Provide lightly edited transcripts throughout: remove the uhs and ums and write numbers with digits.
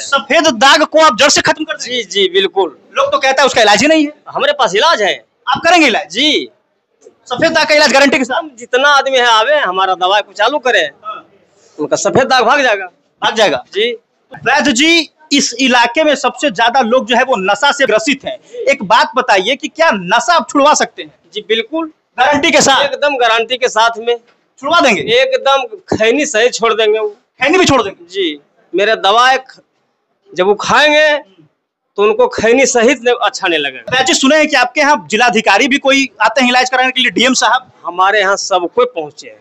हैं। सफेद दाग को आप जड़ से खत्म कर देंगे? जी जी बिल्कुल। लोग तो कहता है उसका इलाज ही नहीं है। हमारे पास इलाज है। आप करेंगे इलाज? जी। सफेद दाग का इलाज गारंटी के साथ? हम जितना आदमी है आवे हमारा दवा को चालू करे, उनका सफेद दाग भाग जाएगा। भाग जाएगा जी। वैद्य जी, इस इलाके में सबसे ज्यादा लोग जो है वो नशा से ग्रसित हैं। एक बात बताइए कि क्या नशा आप छुड़वा सकते हैं? जी बिल्कुल, गारंटी के साथ? एकदम गारंटी के साथ में छुड़वा देंगे? एकदम खैनी सही छोड़ देंगे वो। खैनी भी छोड़ देंगे? जी, मेरे दवा जब वो खाएंगे तो उनको खैनी सहित अच्छा नहीं लगेगा। वैद्य जी, सुने हैं कि आपके यहाँ जिलाधिकारी भी कोई आते हैं इलाज कराने के लिए, डीएम साहब? हमारे यहाँ सब कोई पहुँचे हैं।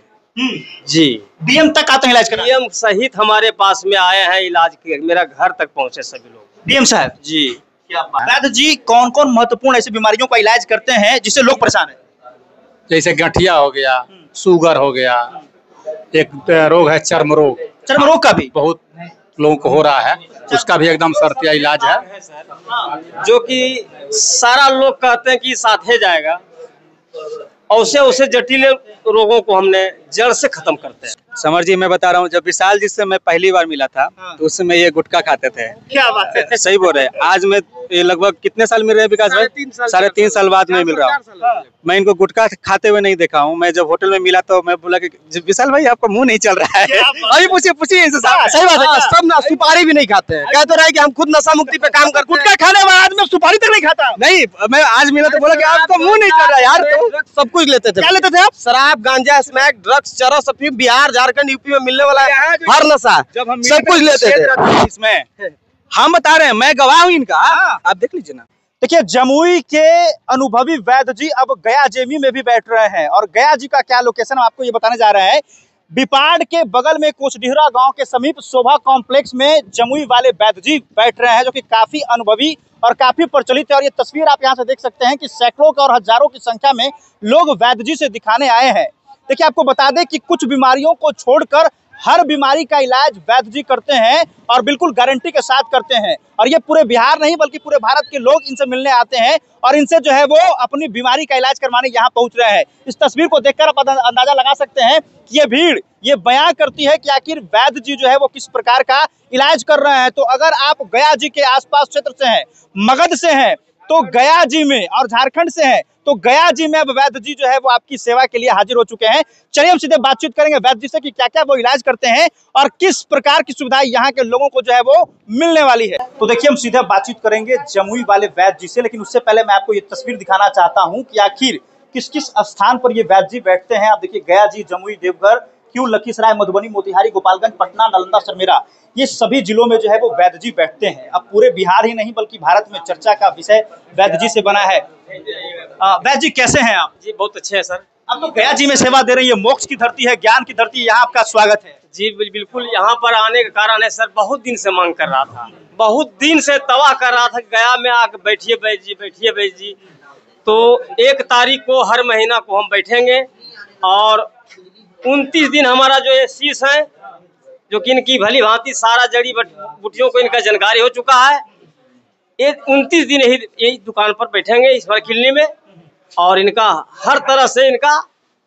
जी, डीएम तक आते हैं इलाज कराने? डीएम सहित हमारे पास में आए हैं इलाज के, मेरा घर तक पहुँचे सभी लोग। डीएम साहब? जी। क्या बात। वैद्य जी, कौन कौन महत्वपूर्ण ऐसी बीमारियों का इलाज करते हैं जिससे लोग परेशान हैं? जैसे गठिया हो गया, शुगर हो गया, एक रोग है चर्म रोग। चर्म रोग का भी बहुत लोगों को हो रहा है, उसका भी एकदम शर्तिया इलाज है। जो कि सारा लोग कहते हैं कि साथे जाएगा, और उसे जटिल रोगों को हमने जड़ से खत्म करते हैं। समर जी, मैं बता रहा हूँ, जब विशाल जी से मैं पहली बार मिला था तो उस समय ये गुटखा खाते थे। क्या बात है, सही बोल रहे हैं। आज मैं ये लगभग कितने साल मिल रहे हैं विकास भाई? 3.5 साल बाद में मिल रहा हूँ। मैं इनको गुटखा खाते हुए नहीं देखा हूँ। मैं जब होटल में मिला तो मैं बोला कि विशाल भाई आपका मुंह नहीं चल रहा है। अभी पूछिए इनसे। सही बात है। सब ना सुपारी भी नहीं खाते हैं, कहते रहे कि हम खुद नशा मुक्ति पे काम करते हैं। गुटखा खाने वाला आदमी सुपारी तक नहीं खाता? नहीं, मैं आज मिला तो बोला कि आपका मुंह नहीं चल रहा है यार। तो सब कुछ लेते थे। क्या लेते थे आप? शराब, गांजा, स्मैक, ड्रग्स, चरस, अफीम, बिहार, झारखंड, यूपी में मिलने वाला हर नशा सब कुछ लेते थे। इसमें हम बता रहे हैं, मैं गवाह हूँ इनका, आप देख लीजिए ना। देखिए, जमुई के अनुभवी वैद्य जी अब गया जेवी में भी बैठ रहे हैं, और गया जी का क्या लोकेशन हम आपको ये बताने जा रहे हैं। बिपाड के बगल में कोसडीहरा गांव के समीप शोभा कॉम्प्लेक्स में जमुई वाले वैद्य जी बैठ रहे हैं, जो कि काफी अनुभवी और काफी प्रचलित है। और ये तस्वीर आप यहाँ से देख सकते हैं कि सैकड़ों और हजारों की संख्या में लोग वैद्य जी से दिखाने आए हैं। देखिए, आपको बता दें कि कुछ बीमारियों को छोड़कर हर बीमारी का इलाज वैद्य जी करते हैं, और बिल्कुल गारंटी के साथ करते हैं। और ये पूरे बिहार नहीं बल्कि पूरे भारत के लोग इनसे मिलने आते हैं, और इनसे जो है वो अपनी बीमारी का इलाज करवाने यहाँ पहुंच रहे हैं। इस तस्वीर को देखकर आप अंदाजा लगा सकते हैं कि ये भीड़ ये बयां करती है कि आखिर वैद्य जी जो है वो किस प्रकार का इलाज कर रहे हैं। तो अगर आप गया जी के आसपास क्षेत्र से हैं, मगध से हैं, तो गया जी में, और झारखंड से हैं तो गया जी में अब वैद्य जी जो है वो आपकी सेवा के लिए हाजिर हो चुके हैं। चलिए हम सीधे बातचीत करेंगे वैद्य जी से कि क्या क्या वो इलाज करते हैं और किस प्रकार की सुविधाएं यहाँ के लोगों को जो है वो मिलने वाली है। तो देखिए, हम सीधे बातचीत करेंगे जमुई वाले वैद्य जी से, लेकिन उससे पहले मैं आपको ये तस्वीर दिखाना चाहता हूँ कि आखिर किस किस स्थान पर ये वैद्य जी बैठते हैं। आप देखिए, गया जी, जमुई, देवघर, क्यों लखीसराय, मधुबनी, मोतिहारी, गोपालगंज, पटना, नालंदा, सरमेरा, ये सभी जिलों में जो है वो वैद्य जी बैठते हैं। अब पूरे बिहार ही नहीं बल्कि भारत में चर्चा का विषय वैद्य जी से बना है। वैद्य जी, कैसे हैं आप? जी बहुत अच्छे हैं सर। आप तो गया जी में सेवा दे रही है, मोक्ष की धरती है, ज्ञान की धरती है, यहाँ आपका स्वागत है। जी बिल्कुल, यहाँ पर आने का कारण है सर, बहुत दिन से मांग कर रहा था, बहुत दिन से तबाह कर रहा था। गया में आकर बैठिए वैद्य जी, बैठिए वैद्य जी। तो 1 तारीख को हर महीना को हम बैठेंगे, और 29 दिन हमारा जो ये शीश है, जो कि इनकी भली भांति सारा जड़ी बूटियों को इनका जानकारी हो चुका है। ये 29 दिन यही दुकान पर बैठेंगे इस बार क्लिनिक में, और इनका हर तरह से इनका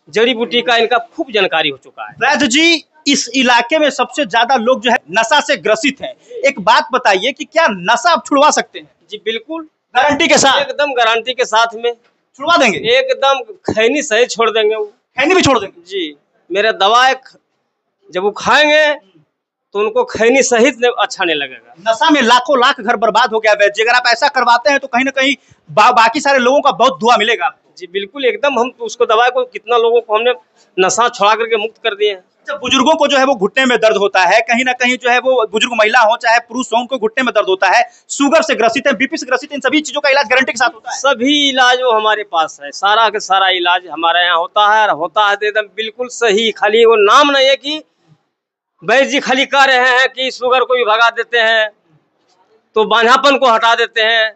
जड़ी बूटी का इनका खूब जानकारी हो चुका है। वैद्य जी, इस इलाके में सबसे ज्यादा लोग जो है नशा से ग्रसित हैं। एक बात बताइए कि क्या नशा आप छुड़वा सकते हैं? जी बिल्कुल, गारंटी के साथ? एकदम गारंटी के साथ में छुड़वा देंगे? एकदम खैनी सही छोड़ देंगे वो। खैनी भी छोड़ देंगे? जी, मेरे दवा जब वो खाएंगे तो उनको खैनी सहित अच्छा नहीं लगेगा। नशा में लाखों लाख घर बर्बाद हो गया वैद्य जी, अगर आप ऐसा करवाते हैं तो कहीं ना कहीं बाकी सारे लोगों का बहुत दुआ मिलेगा आपको। जी बिल्कुल, एकदम हम उसको दवा को कितना लोगों को हमने नशा छोड़ा करके मुक्त कर दिए हैं। जब बुजुर्गों को जो है वो घुटने में दर्द होता है, कहीं ना कहीं जो है वो बुजुर्ग महिला हो चाहे पुरुष हो, उनको घुटने में दर्द होता है, शुगर से ग्रसित है, बीपी से ग्रसित है, इन सभी चीजों का इलाज गारंटी के साथ होता है? सभी इलाज वो हमारे पास है, सारा का सारा इलाज हमारे यहाँ होता है, और होता है तो एकदम बिल्कुल सही। खाली वो नाम नहीं है कि वैद्य जी खाली कह रहे हैं कि शुगर को भी भगा देते हैं, तो बांझापन को हटा देते हैं,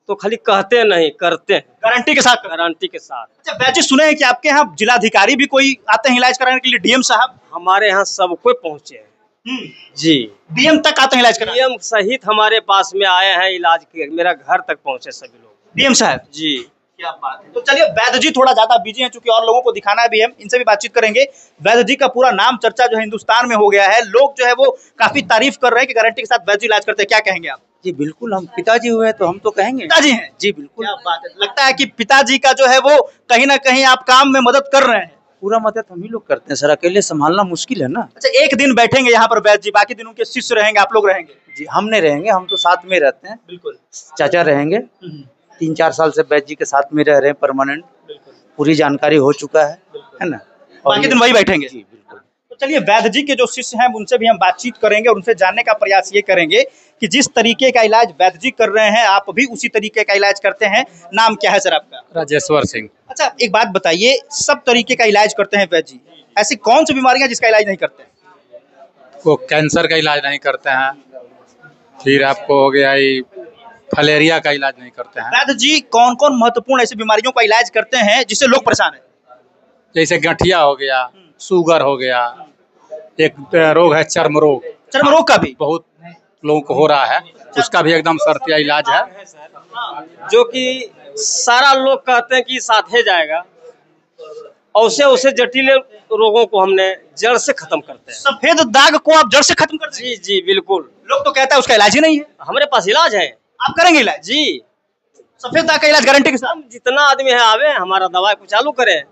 तो खाली कहते नहीं, करते हैं। गारंटी के साथ? गारंटी के साथ। अच्छा वैद्य जी, सुने हैं कि आपके यहाँ जिलाधिकारी भी कोई आते हैं इलाज कराने के लिए, डीएम साहब? हमारे यहाँ सब कोई पहुँचे हैं। जी, डीएम तक आते हैं इलाज कराने? डीएम सहित हमारे पास में आए हैं इलाज के, मेरा घर तक पहुँचे सभी लोग। डीएम साहब? जी। क्या बात है। तो चलिए, वैद्य जी थोड़ा ज्यादा बिजी हैं, चूंकि और लोगों को दिखाना भी है, इनसे भी बातचीत करेंगे। वैद्य जी का पूरा नाम चर्चा जो है हिंदुस्तान में हो गया है, लोग जो है वो काफी तारीफ कर रहे हैं कि गारंटी के साथ वैद्य जी इलाज करते हैं। क्या कहेंगे आप? जी बिल्कुल, हम पिताजी हुए तो हम तो कहेंगे पिताजी हैं जी बिल्कुल। क्या बात है। लगता है कि पिताजी का जो है वो कहीं ना कहीं आप काम में मदद कर रहे हैं। पूरा मदद हम ही लोग करते हैं सर, अकेले संभालना मुश्किल है ना। अच्छा, एक दिन बैठेंगे यहाँ पर वैद्य जी, बाकी दिन उनके शिष्य रहेंगे, आप लोग रहेंगे? जी हम नहीं रहेंगे, हम तो साथ में रहते हैं। बिल्कुल। चाचा रहेंगे, 3-4 साल से वैद्य जी के साथ में रह रहे हैं परमानेंट, पूरी जानकारी हो चुका है ना। बाकी दिन वही बैठेंगे? जी बिल्कुल। तो चलिए, वैद्य जी के जो शिष्य हैं उनसे भी हम बातचीत करेंगे और उनसे जानने का प्रयास ये करेंगे कि जिस तरीके का इलाज वैद्य जी कर रहे हैं, आप भी उसी तरीके का इलाज करते हैं। नाम क्या है सर आपका? राजेश्वर सिंह। अच्छा, एक बात बताइए, सब तरीके का इलाज करते हैं वैद्य जी, ऐसी कौन सी बीमारियां जिसका इलाज नहीं करते? वो कैंसर का इलाज नहीं करते हैं, फिर आपको हो गया ये फलेरिया का इलाज नहीं करते हैं। वैद्य जी कौन कौन महत्वपूर्ण ऐसी बीमारियों का इलाज करते हैं जिससे लोग परेशान हैं? जैसे गठिया हो गया, शुगर हो गया, एक रोग है चर्म रोग, चर्म रोग का भी बहुत लोगों को हो रहा है, उसका भी एकदम शर्तिया इलाज है। जो कि सारा लोग कहते हैं कि साथे जाएगा, और उसे जटिल रोगों को हमने जड़ से खत्म करते हैं। सफेद दाग को आप जड़ से खत्म कर देंगे? जी जी बिल्कुल। लोग तो कहता है उसका इलाज ही नहीं है, हमारे पास इलाज है। आप करेंगे इलाज? जी, सफेद दाग का इलाज गारंटी के साथ? हम जितना आदमी है आवे, हमारा दवा को चालू करे,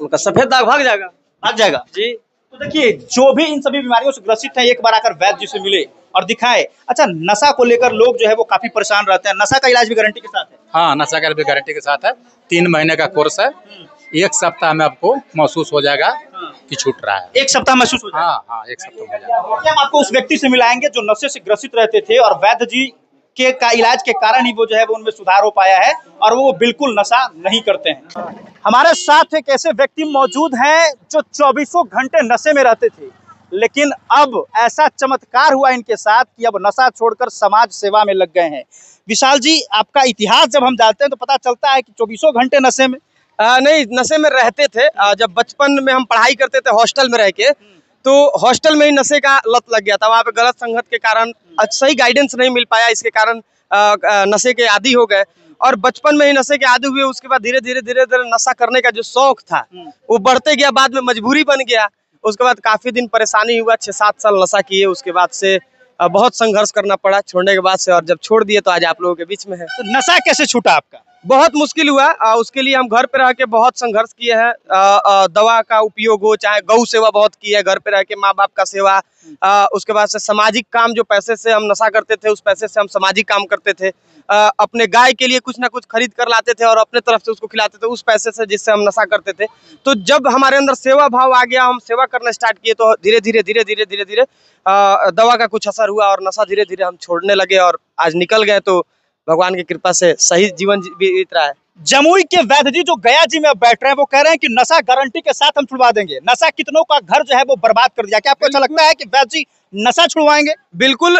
उनका सफेद दाग भाग जाएगा। भाग जाएगा जी। तो देखिए, जो भी इन सभी बीमारियों से ग्रसित है, एक बार आकर वैद्य जी से मिले और दिखाए। अच्छा, नशा को लेकर लोग जो है वो काफी परेशान रहते हैं, नशा का इलाज भी गारंटी के साथ है? हाँ, नशा का भी गारंटी के साथ है। 3 महीने का कोर्स है, 1 सप्ताह में आपको महसूस हो जाएगा कि छूट रहा है। 1 सप्ताह महसूस हो जाएगा? हाँ, 1 सप्ताह हो जाएगा। हम आपको उस व्यक्ति से मिलाएंगे जो नशे से ग्रसित रहते थे और वैद्य जी के का इलाज के कारण ही वो जो है वो उनमें सुधार हो पाया है और वो बिल्कुल नशा नहीं करते हैं। हमारे साथ एक ऐसे व्यक्ति मौजूद हैं जो 24 घंटे नशे में रहते थे, लेकिन अब ऐसा चमत्कार हुआ इनके साथ कि अब नशा छोड़कर समाज सेवा में लग गए हैं। विशाल जी, आपका इतिहास जब हम जानते हैं तो पता चलता है कि 24 घंटे नशे में नहीं, नशे में रहते थे। जब बचपन में हम पढ़ाई करते थे हॉस्टल में रह के, तो हॉस्टल में ही नशे का लत लग गया था। वहाँ पे गलत संगत के कारण सही गाइडेंस नहीं मिल पाया, इसके कारण नशे के आदी हो गए और बचपन में ही नशे के आदी हुए। उसके बाद धीरे धीरे नशा करने का जो शौक था वो बढ़ते गया, बाद में मजबूरी बन गया। उसके बाद काफी दिन परेशानी हुआ, 6-7 साल नशा किए, उसके बाद से बहुत संघर्ष करना पड़ा छोड़ने के बाद से, और जब छोड़ दिए तो आज आप लोगों के बीच में है। तो नशा कैसे छूटा आपका? बहुत मुश्किल हुआ, उसके लिए हम घर पे रह के बहुत संघर्ष किए हैं। दवा का उपयोग हो, चाहे गौ सेवा बहुत की है, घर पे रह के माँ बाप का सेवा। उसके बाद से सामाजिक काम, जो पैसे से हम नशा करते थे उस पैसे से हम सामाजिक काम करते थे। अपने गाय के लिए कुछ ना कुछ खरीद कर लाते थे और अपने तरफ से उसको खिलाते थे उस पैसे से, जिससे हम नशा करते थे। तो जब हमारे अंदर सेवा भाव आ गया, हम सेवा करना स्टार्ट किए, तो धीरे धीरे दवा का कुछ असर हुआ और नशा धीरे धीरे हम छोड़ने लगे और आज निकल गए। तो भगवान की कृपा से सही जीवन बीत रहा है। जमुई के वैद्य जी जो गया जी में बैठ रहे हैं वो कह रहे हैं कि नशा गारंटी के साथ हम छुड़वा देंगे। नशा कितनों का घर जो है वो बर्बाद कर दिया। क्या आपको ऐसा लगता है कि वैद्य जी नशा छुड़वाएंगे? बिल्कुल।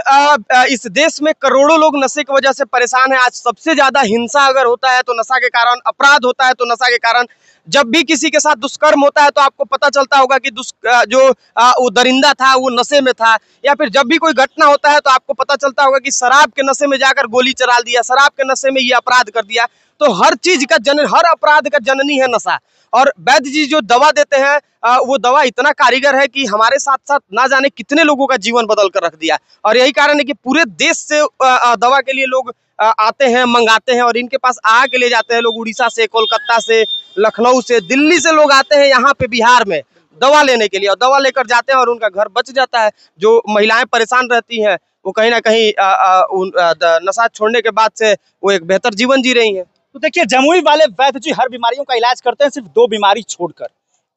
इस देश में करोड़ों लोग नशे की वजह से परेशान है। आज सबसे ज्यादा हिंसा अगर होता है तो नशा के कारण, अपराध होता है तो नशा के कारण। जब भी किसी के साथ दुष्कर्म होता है तो आपको पता चलता होगा कि वो दरिंदा था, वो नशे में था। या फिर जब भी कोई घटना होता है तो आपको पता चलता होगा कि शराब के नशे में जाकर गोली चला दिया, शराब के नशे में ये अपराध कर दिया। तो हर चीज का हर अपराध का जननी है नशा। और वैद्य जी जो दवा देते हैं वो दवा इतना कारीगर है कि हमारे साथ साथ ना जाने कितने लोगों का जीवन बदल कर रख दिया। और यही कारण है कि पूरे देश से दवा के लिए लोग आते हैं, मंगाते हैं और इनके पास आके ले जाते हैं लोग। उड़ीसा से, कोलकाता से, लखनऊ से, दिल्ली से लोग आते हैं यहाँ पे बिहार में दवा लेने के लिए और दवा लेकर जाते हैं और उनका घर बच जाता है। जो महिलाएं परेशान रहती हैं वो कहीं ना कहीं नशा छोड़ने के बाद से वो एक बेहतर जीवन जी रही हैं। तो देखिए, जमुई वाले वैद्य जी हर बीमारियों का इलाज करते हैं, सिर्फ 2 बीमारी छोड़कर,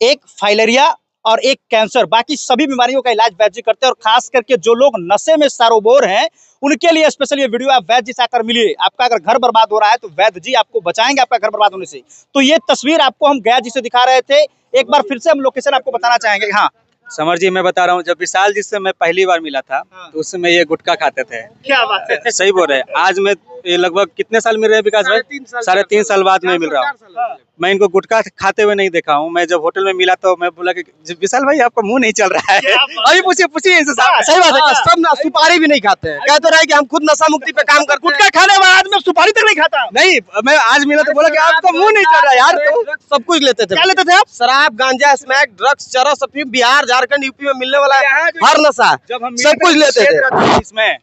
एक फाइलेरिया और एक कैंसर। बाकी सभी बीमारियों का इलाज वैद्य जी करते हैं। और खास करके जो लोग नशे में सरोबोर हैं उनके लिए स्पेशल ये वीडियो। आप वैद्य जी से आकर मिलिए। आपका अगर घर बर्बाद हो रहा है तो वैद्य जी आपको बचाएंगे आपका घर बर्बाद होने से। तो ये तस्वीर आपको हम गया जी से दिखा रहे थे। एक बार फिर से हम लोकेशन आपको बताना चाहेंगे। हाँ समर जी, मैं बता रहा हूँ, जब विशाल जी से मैं पहली बार मिला था तो उस समय ये गुटखा खाते थे। क्या बात है, सही बोल रहे हैं। आज मैं ये लगभग कितने साल मिल रहे हैं विकास भाई? 3.5 साल बाद में मिल रहा हूँ। मैं इनको गुटखा खाते हुए नहीं देखा हूँ। मैं जब होटल में मिला तो मैं बोला कि विशाल भाई आपका मुंह नहीं चल रहा है। अभी पूछिए इनसे। सही बात है। सब ना सुपारी भी नहीं खाते हैं, कहते रहे कि हम खुद नशा मुक्ति पे काम करते हैं। गुटखा खाने वाला आदमी सुपारी तक नहीं खाता? नहीं, मैं आज मिला तो बोला कि आपका मुंह नहीं चल रहा यार। तो सब कुछ लेते थे। क्या लेते थे आप? शराब, गांजा, स्मैक, ड्रग्स, चरस, अफीम, बिहार, झारखंड, यूपी में मिलने वाला है हर नशा, जब हम सब कुछ लेते थे। इसमें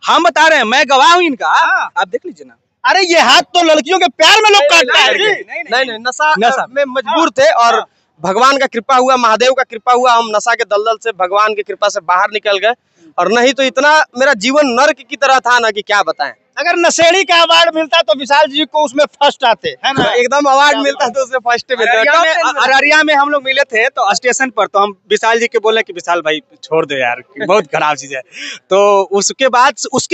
हम बता रहे हैं, मैं गवाह हूँ इनका, आप देख लीजिए ना। अरे ये हाथ तो लड़कियों के प्यार में लोग काटता है जी। नहीं, नशा में मजबूर थे और भगवान का कृपा हुआ, महादेव का कृपा हुआ, हम नशा के दलदल से भगवान की कृपा से बाहर निकल गए। और नहीं तो इतना मेरा जीवन नर्क की तरह था ना कि क्या बताएं। अगर नशेड़ी का अवार्ड मिलता तो विशाल जी को उसमें फर्स्ट आते, है ना? एकदम अवार्ड मिलता तो उसमें फर्स्ट मिलता। अररिया में हम लोग मिले थे तो स्टेशन पर, तो हम विशाल जी के बोले कि विशाल भाई छोड़ दो यार, बहुत खराब चीज है। तो उसके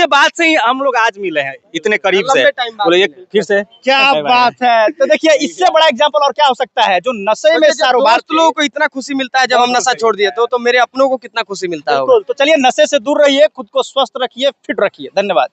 बाद से ही हम लोग आज मिले हैं इतने करीब से। बोले ये फिर से क्या बात है। तो देखिए इससे बड़ा एग्जांपल और क्या हो सकता है जो नशे में कारोबार। दोस्त लोगों को इतना खुशी मिलता है जब हम नशा छोड़ दिए तो मेरे अपनों को कितना खुशी मिलता है। तो चलिए नशे से दूर रहिए, खुद को स्वस्थ रखिए, फिट रखिए। धन्यवाद।